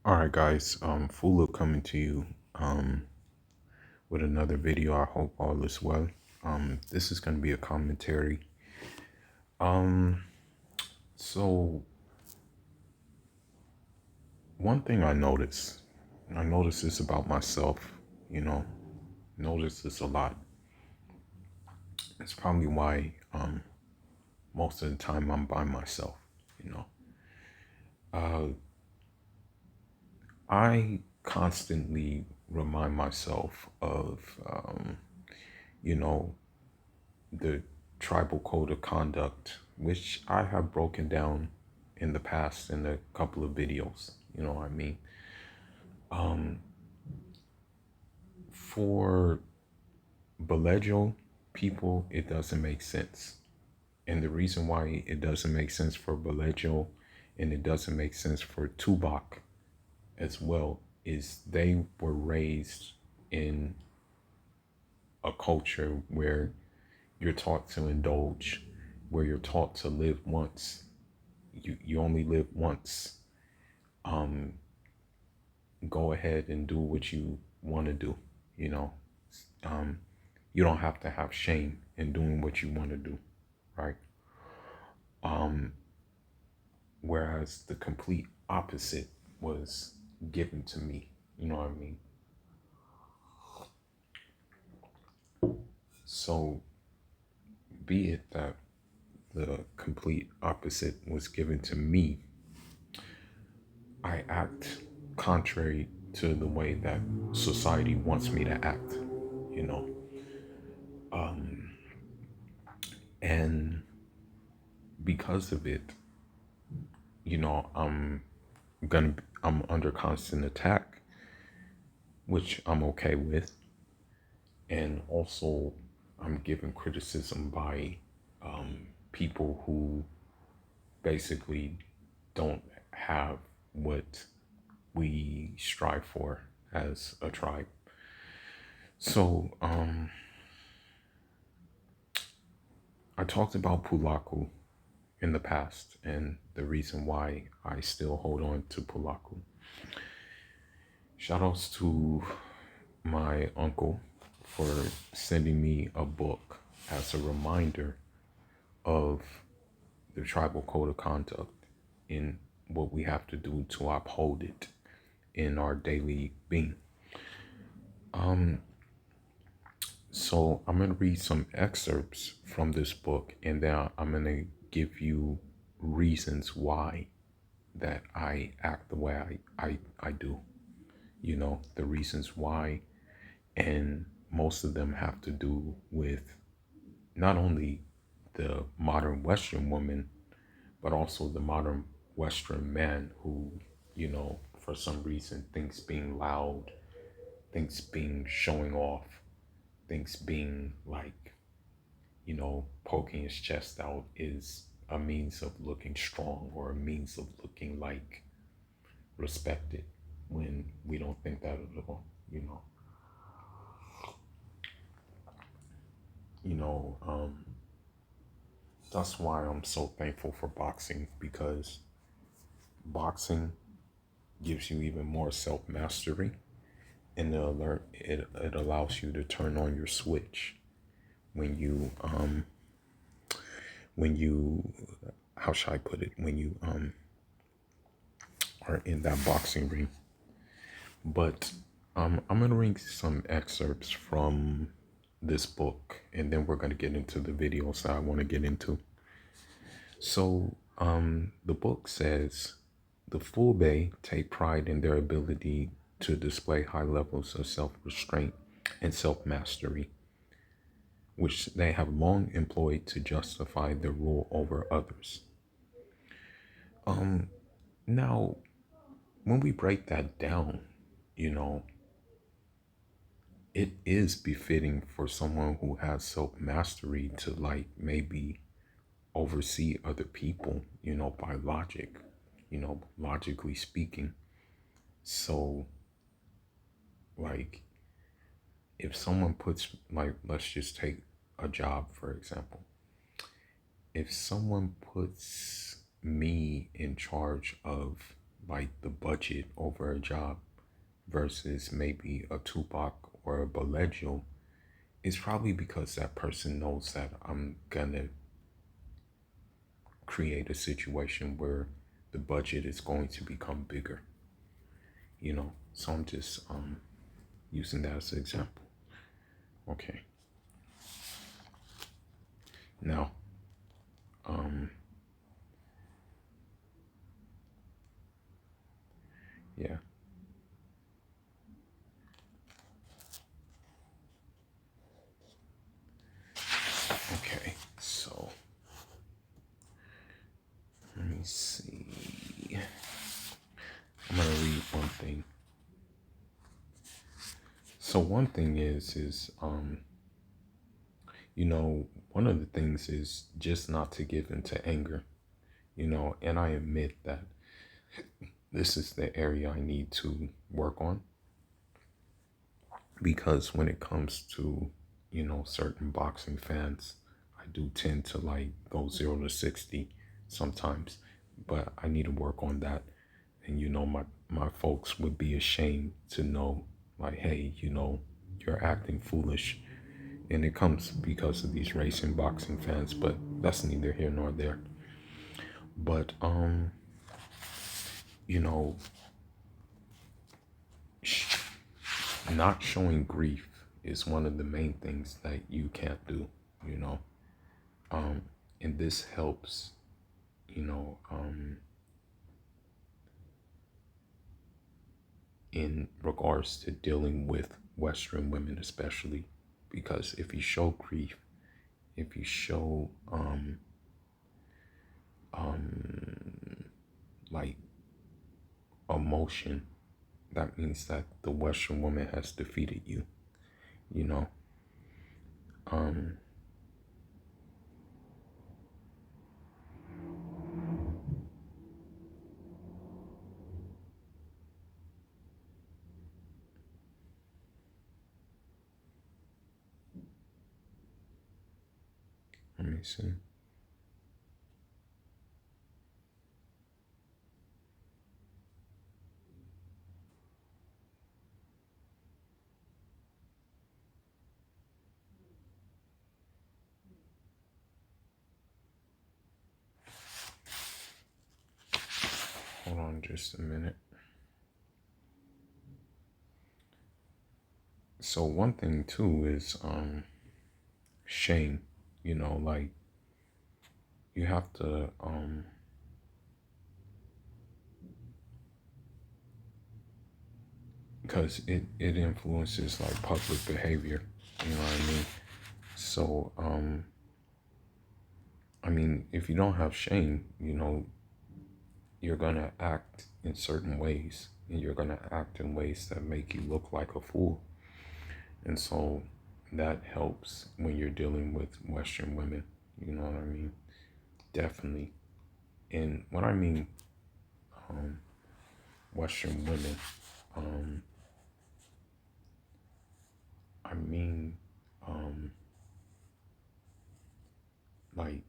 All right, guys. Fulu coming to you with another video. I hope all is well. This is going to be a commentary. Um, so one thing I notice this about myself. You know, notice this a lot. It's probably why most of the time I'm by myself. You know, uh, I constantly remind myself of you know the tribal code of conduct, which I have broken down in the past in a couple of videos. You know what I mean? For Belejo people, it doesn't make sense. And the reason why it doesn't make sense for Belejo and it doesn't make sense for Tubok as well is they were raised in a culture where you're taught to indulge, where you're taught to live once. You only live once. um Go ahead and do what you want to do. you know um you don't have to have shame in doing what you want to do, right? um Whereas the complete opposite was given to me. You know what I mean? So be it that the complete opposite was given to me, I act contrary to the way that society wants me to act, you know. And because of it, I'm under constant attack, which I'm okay with. And also I'm given criticism by people who basically don't have what we strive for as a tribe. So I talked about Pulaku in the past and the reason why I still hold on to Pulaku. Shout outs to my uncle for sending me a book as a reminder of the tribal code of conduct in what we have to do to uphold it in our daily being. So I'm going to read some excerpts from this book, and then I'm going to give you reasons why that I act the way I do. The reasons why, and most of them have to do with not only the modern Western woman, but also the modern Western man who, for some reason thinks being loud, thinks being showing off, thinks being like, poking his chest out is a means of looking strong or a means of looking like respected when we don't think that at all, you know. You know, that's why I'm so thankful for boxing, because boxing gives you even more self mastery, and it allows you to turn on your switch when you how should I put it, when you are in that boxing ring. But I'm gonna read some excerpts from this book, and then we're gonna get into the videos that I want to get into. So the book says the Fulbe take pride in their ability to display high levels of self-restraint and self-mastery, which they have long employed to justify their rule over others. Now, when we break that down, you know, it is befitting for someone who has self-mastery to like maybe oversee other people, by logic, logically speaking. So, like, if someone puts, like, let's just take a job, for example. If someone puts me in charge of like the budget over a job versus maybe a Tupac or a Balejo, it's probably because that person knows that I'm gonna create a situation where the budget is going to become bigger, you know. So I'm just using that as an example. Okay. Now, um, yeah. Okay. So let me see. I'm gonna read one thing. So one thing is one of the things is just not to give into anger, and I admit that this is the area I need to work on, because when it comes to, certain boxing fans, I do tend to like go 0 to 60 sometimes, but I need to work on that. And, my folks would be ashamed to know, like, hey, you're acting foolish. And it comes because of these racing boxing fans, but that's neither here nor there. But, you know, sh- not showing grief is one of the main things that you can't do, you know. Um, and this helps, you know, um, in regards to dealing with Western women, especially because if you show grief, if you show um, like emotion, that means that the Western woman has defeated you, you know. Um, Let me see. Hold on just a minute. So one thing too is shame, like you have to because it influences like public behavior, you know what I mean? So I mean, if you don't have shame, you're gonna act in certain ways, and you're gonna act in ways that make you look like a fool. And so that helps when you're dealing with Western women, you know what I mean? Definitely. And when I mean um, Western women, um, I mean um, like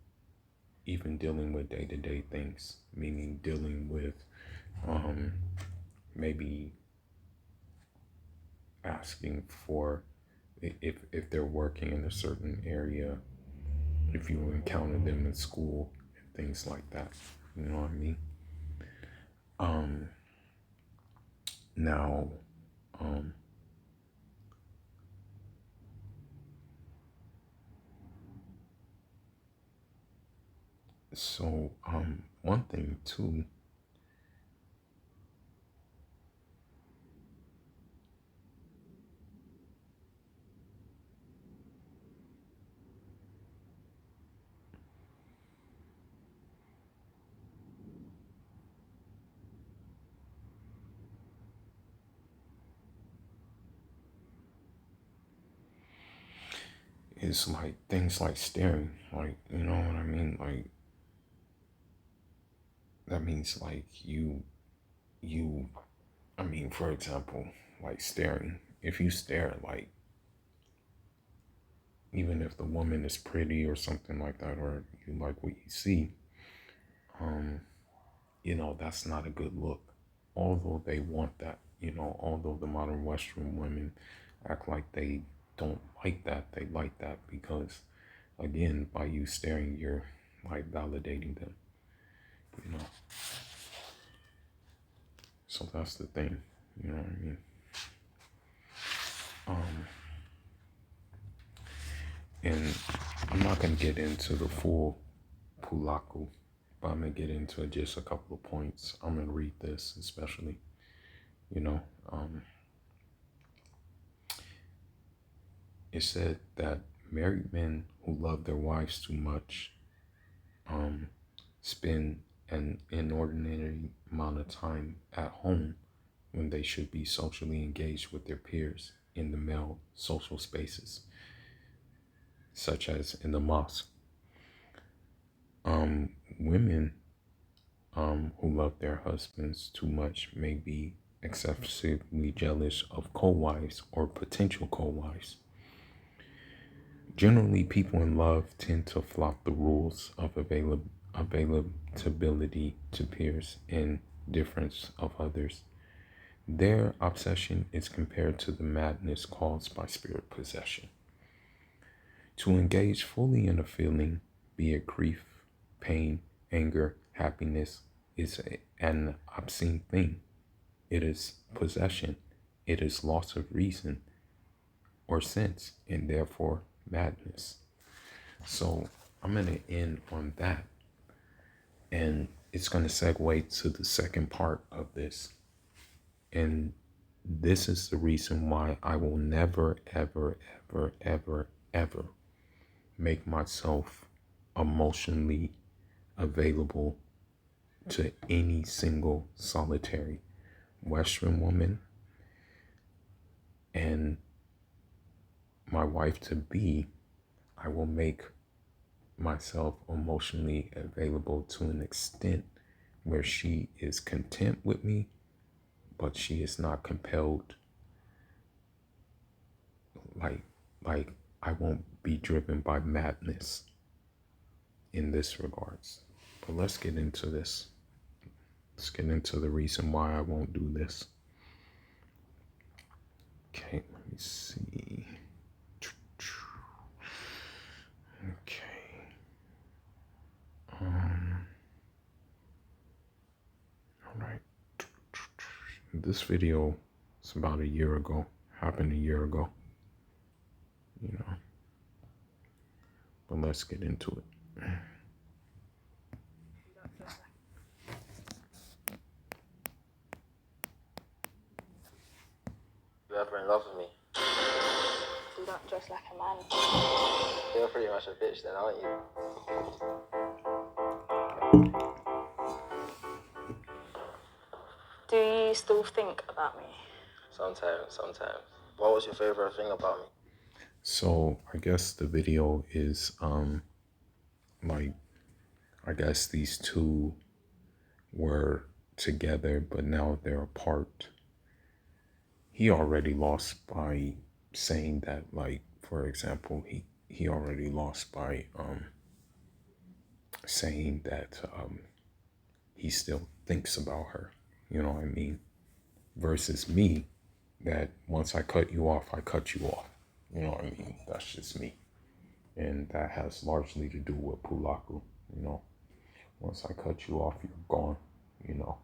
even dealing with day to day things, meaning dealing with um, maybe asking for if they're working in a certain area, if you encounter them in school, and things like that. You know what I mean? Um, Now, um, one thing too is like things like staring, like, you know what I mean? Like, that means like I mean, for example, like staring. If you stare, like, even if the woman is pretty or something like that, or you like what you see, um, that's not a good look. although they want that, although the modern Western women act like they don't like that, they like that because, again, by you staring, you're like validating them, you know. So that's the thing, you know what I mean? And I'm not gonna get into the full Pulaku, but I'm gonna get into just a couple of points. I'm gonna read this especially, you know. It said that married men who love their wives too much spend an inordinate amount of time at home when they should be socially engaged with their peers in the male social spaces, such as in the mosque. Women who love their husbands too much may be excessively jealous of co-wives or potential co-wives. Generally, people in love tend to flout the rules of availability to peers and difference of others. Their obsession is compared to the madness caused by spirit possession. To engage fully in a feeling, be it grief, pain, anger, happiness, is an obscene thing. It is possession. It is loss of reason or sense, and therefore madness. So I'm going to end on that. And it's going to segue to the second part of this. And this is the reason why I will never, ever, ever, ever, ever make myself emotionally available to any single solitary Western woman and my wife to be. I will make myself emotionally available to an extent where she is content with me, but she is not compelled. Like I won't be driven by madness in this regards. But let's get into this. Let's get into the reason why I won't do this. Okay, let me see. Okay. All right. This video is about a year ago. Happened a year ago. You know. But let's get into it. You ever in love with me? You don't dress like a man. You're pretty much a bitch then, aren't you? Do you still think about me? Sometimes. What was your favorite thing about me? So I guess the video is like I guess these two were together but now they're apart. He already lost by saying that, like, for example, he already lost by saying that he still thinks about her, you know what I mean? Versus me, that once I cut you off, I cut you off. You know what I mean? That's just me. And that has largely to do with Pulaku, you know. Once I cut you off, you're gone, you know.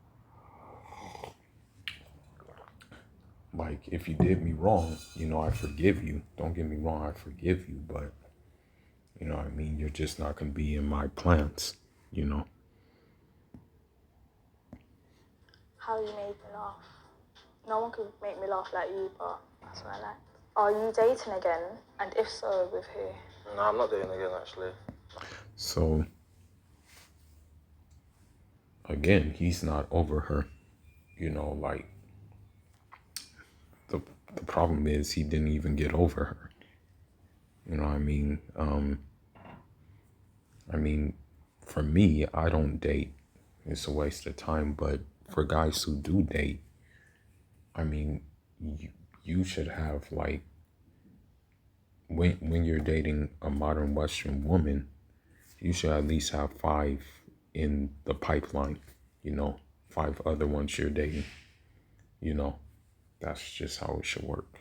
Like, if you did me wrong, you know, I forgive you. Don't get me wrong, I forgive you, but, you know what I mean? You're just not going to be in my plans, you know. How you made me laugh. No one could make me laugh like you, but that's what I like. Are you dating again? And if so, with who? No, I'm not dating again, actually. So, again, he's not over her, you know, like, the problem is he didn't even get over her. You know what I mean? For me, I don't date. It's a waste of time. But for guys who do date, I mean, you should have, like, when you're dating a modern Western woman, you should at least have 5 in the pipeline, you know, 5 other ones you're dating. You know, that's just how it should work.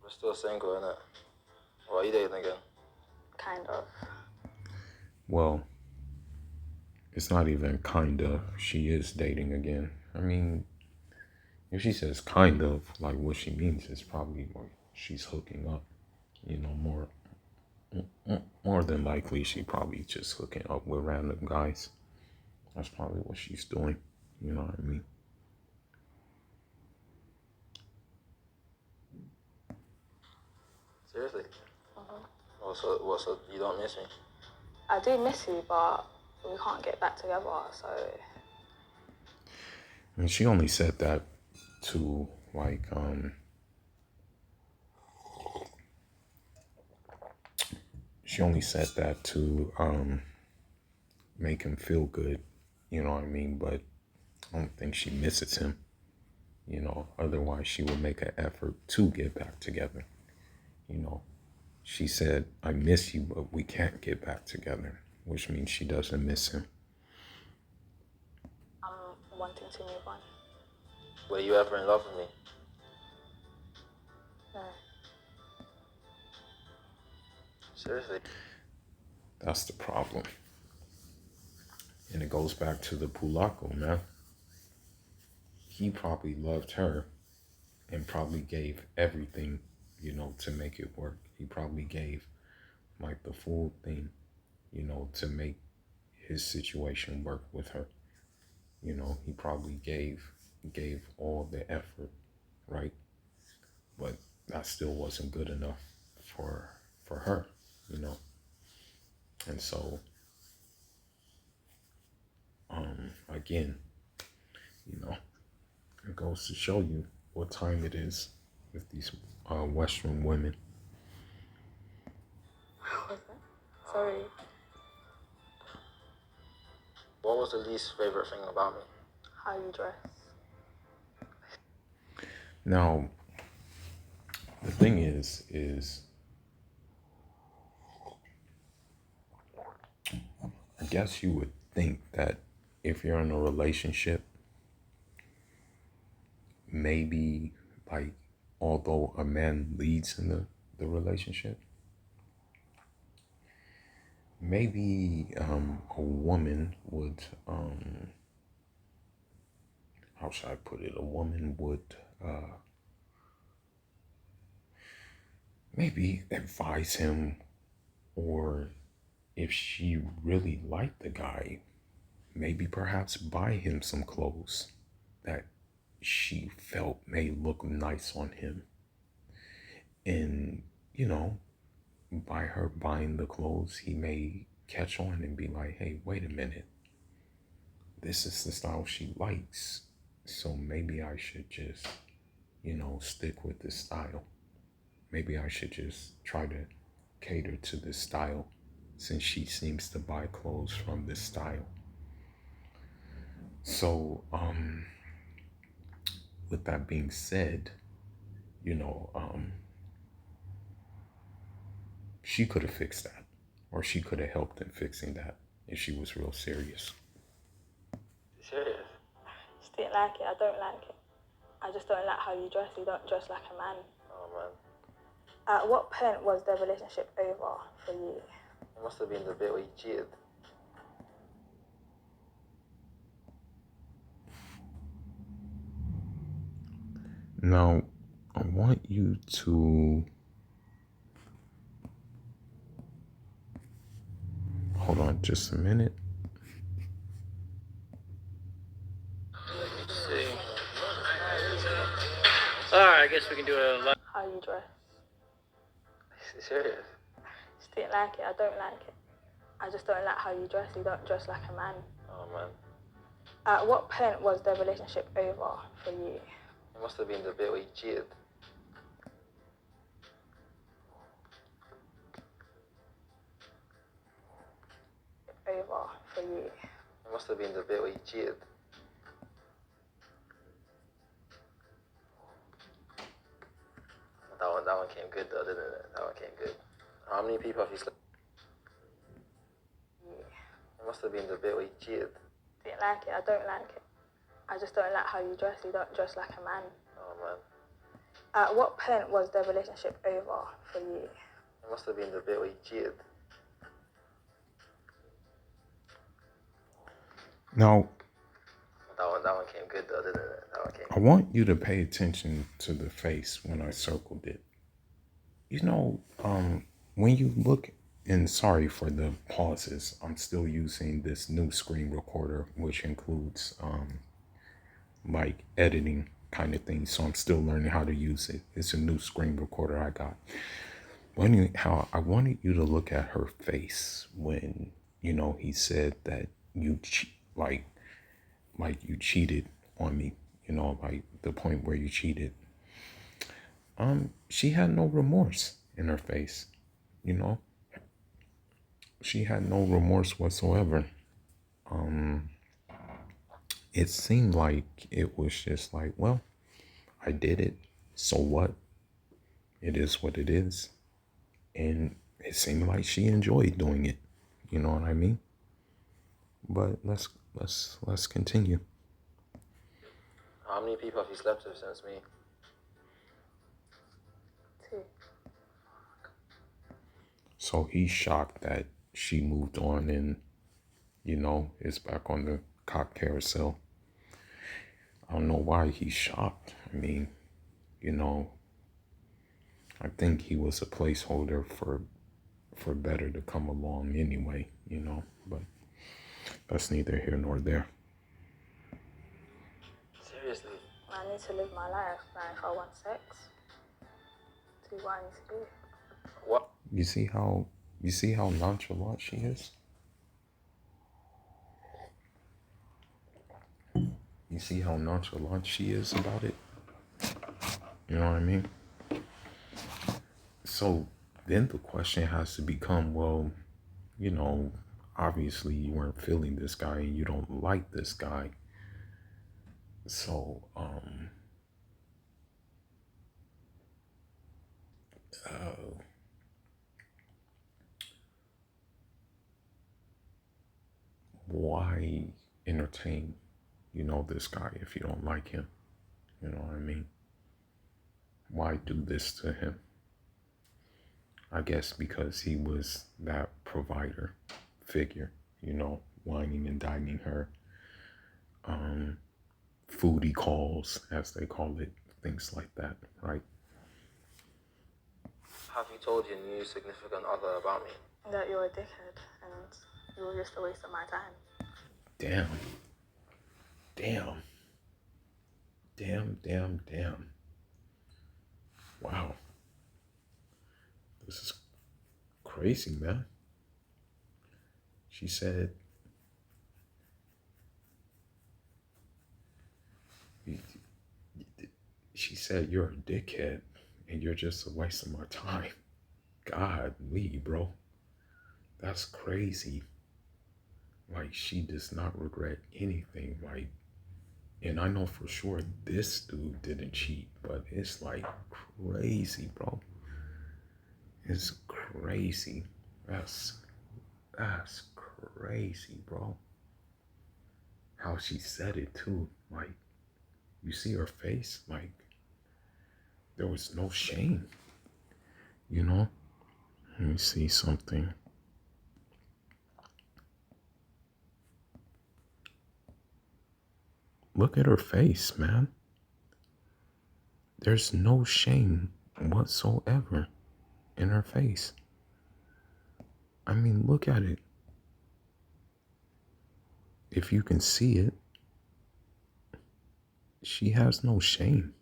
We're still single, innit? Or are you dating again? Kind of. Well, it's not even kind of. She is dating again. I mean, if she says kind of, like what she means is probably more she's hooking up. You know, more than likely she probably just hooking up with random guys. That's probably what she's doing. You know what I mean? Seriously? So you don't miss me? I do miss you, but we can't get back together, so I mean, she only said that to she only said that to make him feel good. You know what I mean? But I don't think she misses him. You know, otherwise she would make an effort to get back together. You know, she said, I miss you, but we can't get back together, which means she doesn't miss him. I'm wanting to move on. Were you ever in love with me? No. Seriously? That's the problem. And it goes back to the Pulaco, man. He probably loved her and probably gave everything, you know, to make it work. He probably gave like the full thing, you know, to make his situation work with her. You know, he probably gave all the effort, right? But that still wasn't good enough for her, you know. And so again, you know, it goes to show you what time it is with these Western women. What was that? Sorry. What was the least favorite thing about me? How you dress. Now, the thing is I guess you would think that if you're in a relationship, maybe like although a man leads in the relationship, maybe a woman would how should I put it? A woman would maybe advise him, or if she really liked the guy, maybe perhaps buy him some clothes that she felt may look nice on him. And, you know, by her buying the clothes, he may catch on and be like, hey, wait a minute. This is the style she likes. So maybe I should just, you know, stick with this style. Maybe I should just try to cater to this style since she seems to buy clothes from this style. So, with that being said, you know, she could have fixed that, or she could have helped in fixing that if she was real serious. Serious? Just didn't like it. I don't like it. I just don't like how you dress. You don't dress like a man. Oh man. At what point was the relationship over for you? It must have been the bit where you cheated. Now, I want you to hold on just a minute. Let's see. Alright, I guess we can do a live. How you dress. Serious? Just didn't like it. I don't like it. I just don't like how you dress. You don't dress like a man. Oh man. At what point was the relationship over for you? It must have been the bit where you cheated. Over for you. It must have been the bit where you cheated. That one came good though, didn't it? That one came good. How many people have you slept? Yeah. It must have been the bit where you cheated. Didn't like it. I don't like it. I just don't like how you dress. You don't dress like a man. Oh man. At what point was the relationship over for you? It must have been the bit where you cheated. Now, That one came good though, didn't it? That one came. I want you to pay attention to the face when I circled it. You know, when you look, and sorry for the pauses, I'm still using this new screen recorder, which includes like editing kind of thing. So I'm still learning how to use it. It's a new screen recorder I got. But anyhow, I wanted you to look at her face when, you know, he said that like you cheated on me, you know, like the point where you cheated. She had no remorse in her face, you know. She had no remorse whatsoever. It seemed like it was just like, well, I did it. So what? It is what it is. And it seemed like she enjoyed doing it. You know what I mean? But let's continue. How many people have you slept with since me? 2. So he's shocked that she moved on and, you know, is back on the cock carousel. I don't know why he's shocked. I mean, you know, I think he was a placeholder for better to come along anyway, you know, but that's neither here nor there. Seriously? I need to live my life. Now, if I want sex, do what I need to do. What? You see how nonchalant she is? You see how nonchalant she is about it? You know what I mean? So then the question has to become, well, you know, obviously you weren't feeling this guy and you don't like this guy. So, why entertain, you know, this guy if you don't like him? You know what I mean? Why do this to him? I guess because he was that provider figure, you know, whining and dining her. Foodie calls, as they call it, things like that, right? Have you told your new significant other about me? That you're a dickhead and you were just a waste of my time. Damn. Wow. This is crazy, man. She said, you're a dickhead and you're just a waste of my time. God, bro. That's crazy. Like, she does not regret anything. Like, and I know for sure this dude didn't cheat, but it's like crazy, bro. It's crazy. That's crazy, bro. How she said it too. Like, you see her face, like there was no shame, you know? Let me see something. Look at her face, man. There's no shame whatsoever in her face. I mean, look at it. If you can see it, she has no shame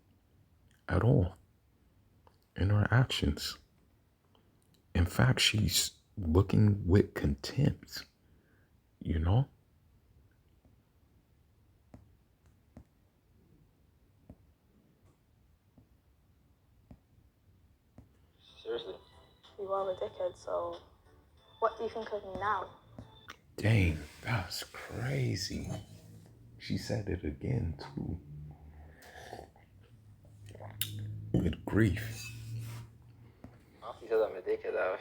at all in her actions. In fact, she's looking with contempt, you know? Seriously? You are a dickhead, so what do you think of me now? Dang, that's crazy. She said it again, too. Good grief. After you said I'm a dickhead,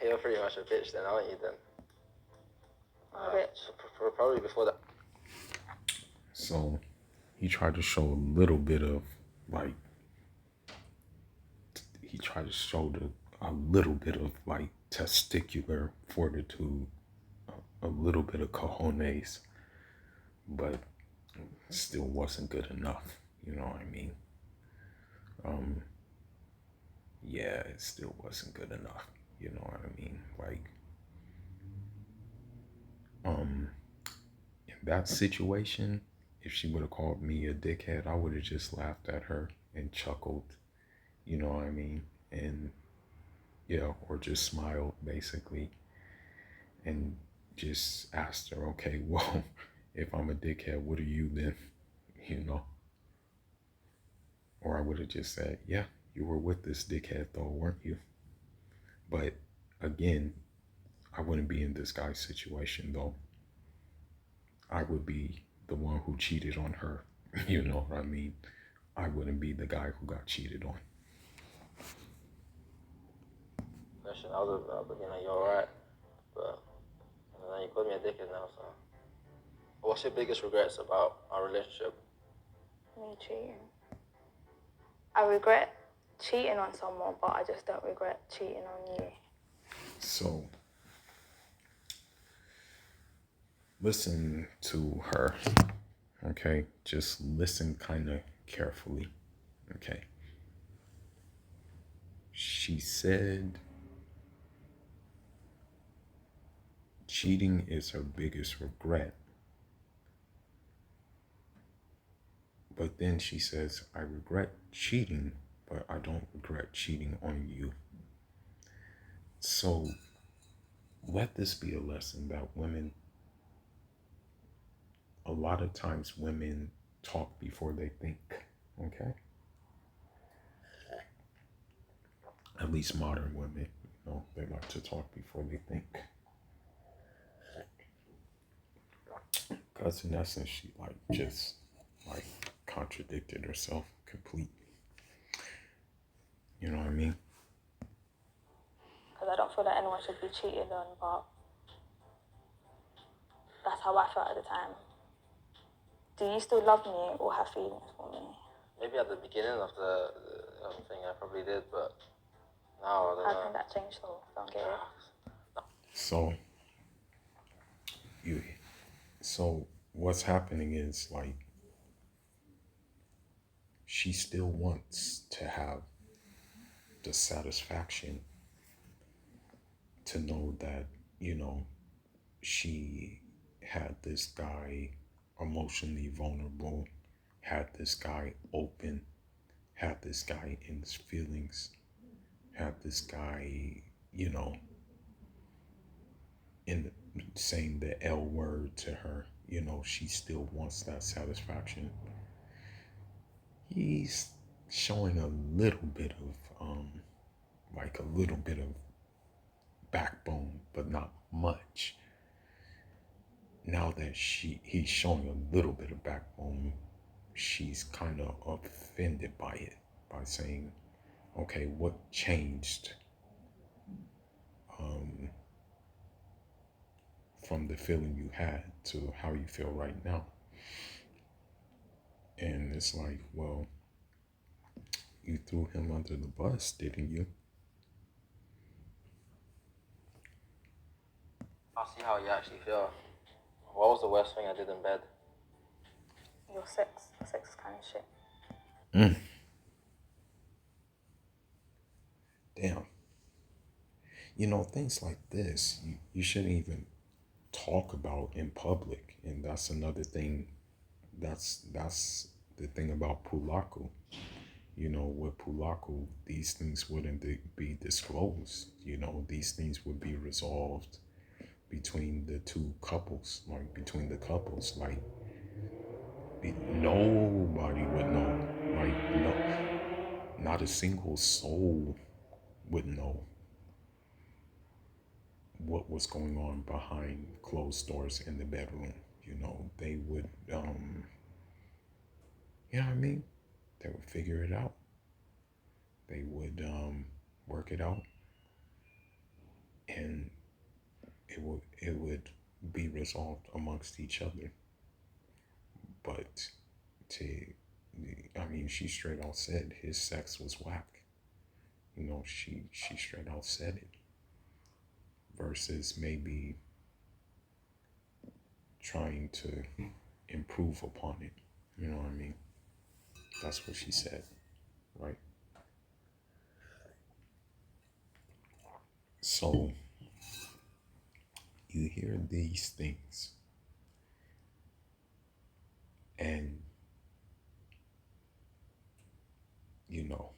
you're pretty much a bitch then, aren't you then? Bitch. Probably before that. So he tried to show a little bit of like a little bit of like testicular fortitude, a little bit of cojones, but still wasn't good enough. You know what I mean? Yeah, it still wasn't good enough. You know what I mean? Like, in that situation, if she would have called me a dickhead, I would have just laughed at her and chuckled. You know what I mean? And yeah, or just smiled basically, and just asked her, okay, well, if I'm a dickhead, what are you then? You know? Or I would have just said, yeah, you were with this dickhead though, weren't you? But again, I wouldn't be in this guy's situation though. I would be the one who cheated on her. You know what I mean? I wouldn't be the guy who got cheated on. Question, I was looking like, you alright? But then you called me a dickhead now, so. What's your biggest regrets about our relationship? Me cheating. I regret cheating on someone, but I just don't regret cheating on you. So listen to her, okay? Just listen kind of carefully, okay? She said cheating is her biggest regret. But then she says, I regret cheating, but I don't regret cheating on you. So let this be a lesson that a lot of times women talk before they think, okay? At least modern women, they like to talk before they think. Because in essence, she just contradicted herself complete. You know what I mean? Because I don't feel that anyone should be cheated on, but that's how I felt at the time. Do you still love me or have feelings for me? Maybe at the beginning of the thing I probably did, but now I don't know. How can that change though? Don't get it. So what's happening is she still wants to have the satisfaction to know that, she had this guy emotionally vulnerable, had this guy open, had this guy in his feelings, had this guy, in saying the L word to her. She still wants that satisfaction. He's showing a little bit of a little bit of backbone, but not much. Now that he's showing a little bit of backbone, she's kind of offended by it, by saying, okay, what changed from the feeling you had to how you feel right now? And it's like, well, you threw him under the bus, didn't you? I'll see how you actually feel. What was the worst thing I did in bed? Your sex is kind of shit. Damn. Things like this, you shouldn't even talk about in public. And that's another thing. That's the thing about Pulaku. With Pulaku, these things wouldn't be disclosed. These things would be resolved between the two couples, between the couples. Nobody would know. No, not a single soul would know what was going on behind closed doors in the bedroom. They would, you know what I mean? They would figure it out. They would work it out, and it would be resolved amongst each other. But to, I mean, she straight out said his sex was whack. You know, she straight out said it. Versus maybe trying to improve upon it. You know what I mean? That's what she said, right? So you hear these things, and you know,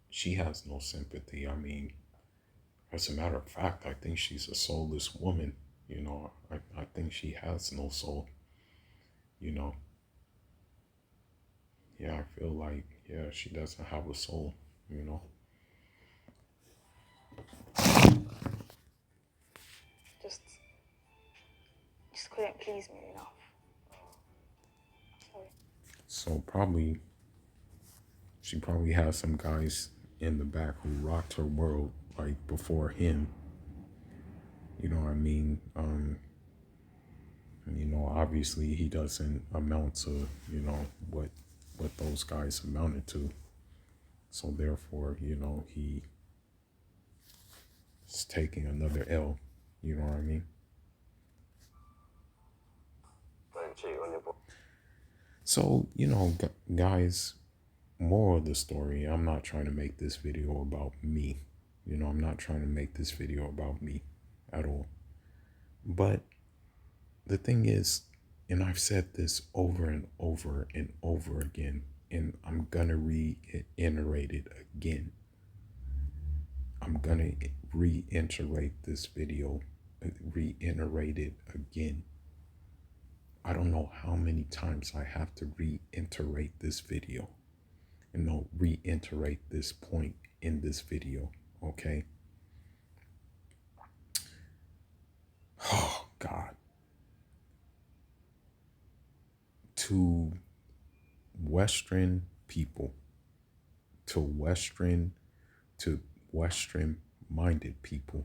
she has no sympathy. I mean, as a matter of fact, I think she's a soulless woman. You know, I think she has no soul. You know, yeah, I feel like, yeah, she doesn't have a soul, you know. Just, just couldn't please me enough. Sorry. So she probably has some guys in the back who rocked her world like before him. You know what I mean? You know, obviously he doesn't amount to, you know, what those guys amounted to. So therefore, you know, he is taking another L. You know what I mean? Don't cheat on your boy. So, you know, guys, moral of the story, I'm not trying to make this video about me. You know, I'm not trying to make this video about me at all. But the thing is, and I've said this over and over and over again, and I'm gonna reiterate it again. I'm gonna reiterate this video, reiterate it again. I don't know how many times I have to reiterate this video, and no, reiterate this point in this video, okay? Oh, God. To Western people, to Western-minded people,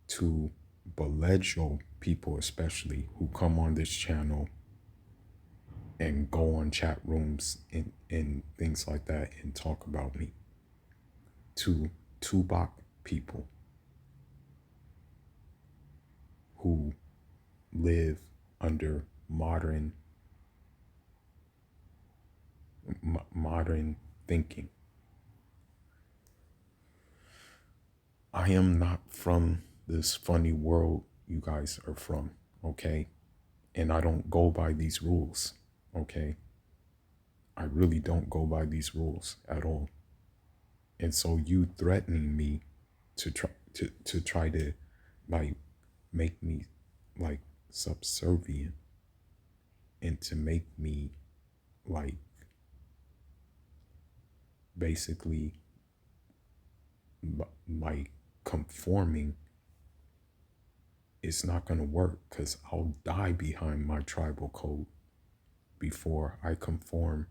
to Belejo people especially, who come on this channel and go on chat rooms and things like that and talk about me, to Tupac people who live under modern thinking. I am not from this funny world you guys are from, okay? And I don't go by these rules, okay? I really don't go by these rules at all. And so you threatening me to try to like make me like subservient and to make me like basically like conforming, it's not going to work, because I'll die behind my tribal code before I conform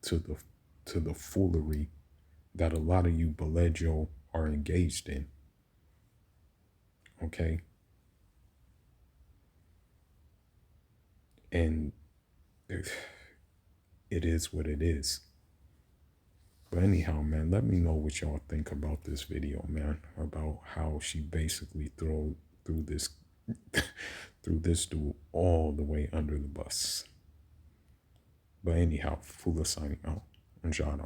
to the foolery that a lot of you Belejo are engaged in. Okay? And it is what it is. But anyhow, man, let me know what y'all think about this video, man, about how she basically threw this dude all the way under the bus. But anyhow, Fula signing out. And John